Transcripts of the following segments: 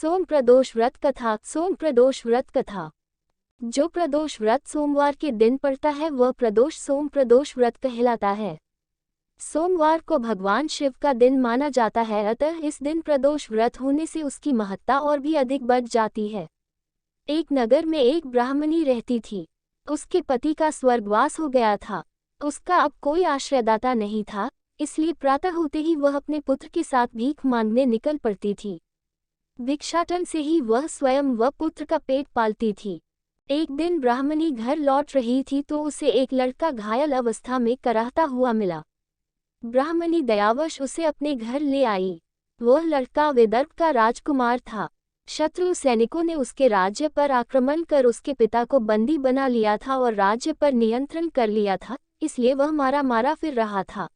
सोम प्रदोष व्रत कथा। सोम प्रदोष व्रत कथा। जो प्रदोष व्रत सोमवार के दिन पड़ता है वह प्रदोष सोम प्रदोष व्रत कहलाता है। सोमवार को भगवान शिव का दिन माना जाता है, अतः इस दिन प्रदोष व्रत होने से उसकी महत्ता और भी अधिक बढ़ जाती है। एक नगर में एक ब्राह्मणी रहती थी। उसके पति का स्वर्गवास हो गया था। उसका अब कोई आश्रयदाता नहीं था, इसलिए प्रातः होते ही वह अपने पुत्र के साथ भीख मांगने निकल पड़ती थी। भिक्षाटन से ही वह स्वयं व पुत्र का पेट पालती थी। एक दिन ब्राह्मणी घर लौट रही थी तो उसे एक लड़का घायल अवस्था में कराहता हुआ मिला। ब्राह्मणी दयावश उसे अपने घर ले आई। वह लड़का विदर्भ का राजकुमार था। शत्रु सैनिकों ने उसके राज्य पर आक्रमण कर उसके पिता को बंदी बना लिया था और राज्य पर नियंत्रण कर लिया था, इसलिए वह मारा मारा फिर रहा था।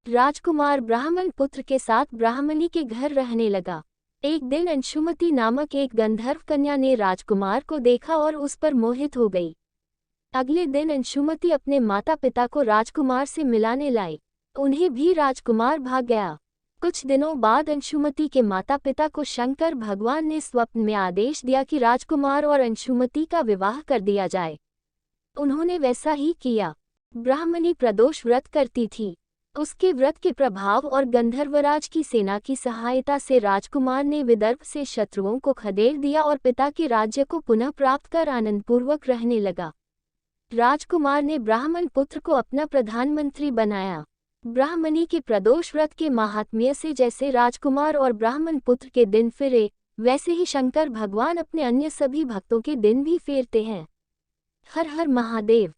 राजकुमार ब्राह्मण पुत्र के साथ ब्राह्मणी के घर रहने लगा। एक दिन अंशुमति नामक एक गंधर्व कन्या ने राजकुमार को देखा और उस पर मोहित हो गई। अगले दिन अंशुमति अपने माता पिता को राजकुमार से मिलाने लाई। उन्हें भी राजकुमार भाग गया। कुछ दिनों बाद अंशुमति के माता पिता को शंकर भगवान ने स्वप्न में आदेश दिया कि राजकुमार और अंशुमति का विवाह कर दिया जाए। उन्होंने वैसा ही किया। ब्राह्मणी प्रदोष व्रत करती थी। उसके व्रत के प्रभाव और गंधर्वराज की सेना की सहायता से राजकुमार ने विदर्भ से शत्रुओं को खदेड़ दिया और पिता के राज्य को पुनः प्राप्त कर आनंदपूर्वक रहने लगा। राजकुमार ने ब्राह्मण पुत्र को अपना प्रधानमंत्री बनाया। ब्राह्मणी के प्रदोष व्रत के महात्म्य से जैसे राजकुमार और ब्राह्मण पुत्र के दिन फिरे, वैसे ही शंकर भगवान अपने अन्य सभी भक्तों के दिन भी फेरते हैं। हर हर महादेव।